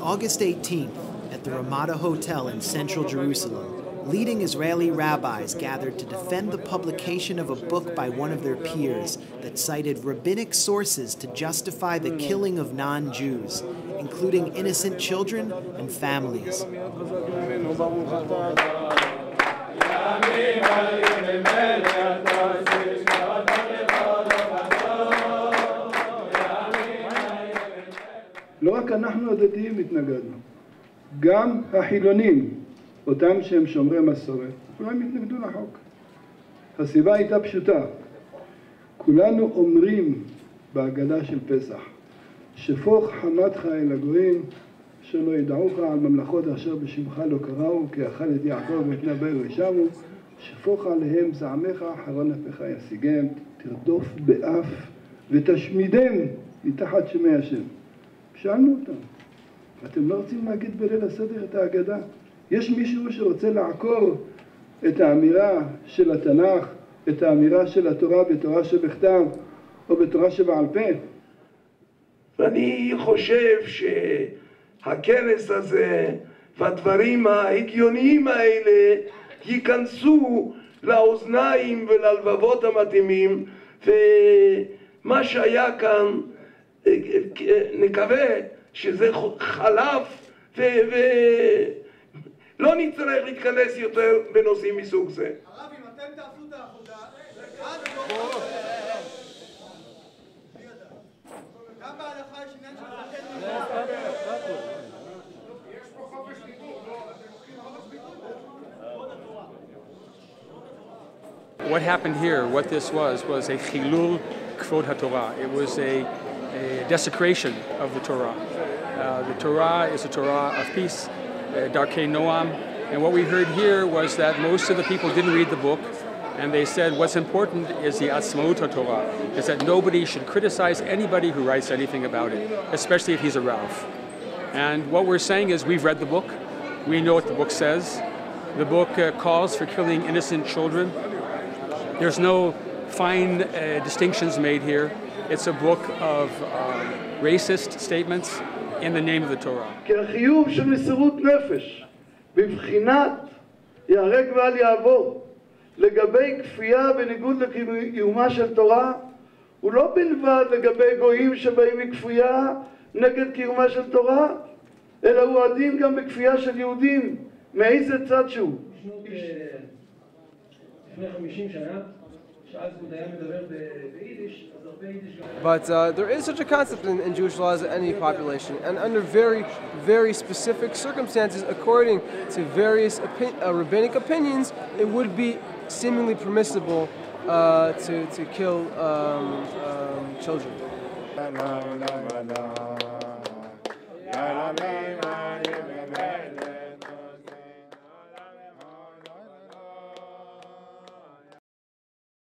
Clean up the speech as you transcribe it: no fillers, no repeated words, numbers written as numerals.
August 18th, at the Ramada Hotel in central Jerusalem, leading Israeli rabbis gathered to defend the publication of a book by one of their peers that cited rabbinic sources to justify the killing of non-Jews, including innocent children and families. לא רק אנחנו הדתיים התנגדנו, גם החילונים, אותם שהם שומרי מסורת, כולם התנגדו לחוק. הסיבה הייתה פשוטה. כולנו אומרים בהגדה של פסח, שפוך חמתך אל הגויים, שלא ידעוך על ממלכות אשר בשמך לא קראו, כי אכל את יעקב ואת נביאו ישמו, שפוך עליהם זעמך, אחרון אפיך ישיגם, תרדוף באף ותשמידם מתחת שמי השם. שאלנו אותם, אתם לא רוצים להגיד בליל הסדר את ההגדה? יש מישהו שרוצה לעקור את האמירה של התנ"ך, את האמירה של התורה בתורה שבכתב או בתורה שבעל פה? ואני חושב שהכנס הזה והדברים ההגיוניים האלה ייכנסו לאוזניים וללבבות המתאימים, ומה שהיה כאן נקווה שזה חלף ולא נצטרך להתכנס יותר בנושאים מסוג זה. הרב, אם אתם תעשו את העבודה, גם בהלכה יש עניין של יש פה חופש דיבור, לא? אתם לוקחים חופש דיבור? What happened here, what this was a chilul kvod haTorah. It was a desecration of the Torah. The Torah is a Torah of peace, Darkei Noam, and what we heard here was that most of the people didn't read the book, and they said what's important is the Atzmaut HaTorah, is that nobody should criticize anybody who writes anything about it, especially if he's a Rav. And what we're saying is we've read the book, we know what the book says. The book calls for killing innocent children. There's no fine distinctions made here. It's a book of racist statements in the name of the Torah. כחיוב של מסירות נפש, בבחינת יהרג ואל יעבור, לגבי כפייה בניגוד לקיומה של תורה, הוא לא בלבד לגבי גויים שבאים מכפייה נגד קיומה של תורה, אלא הוא עדין גם בכפייה של יהודים, מאיזה צד שהוא. לפני 50 שנה, But there is such a concept in Jewish law as any population, and under very, very specific circumstances, according to various rabbinic opinions, it would be seemingly permissible to kill children.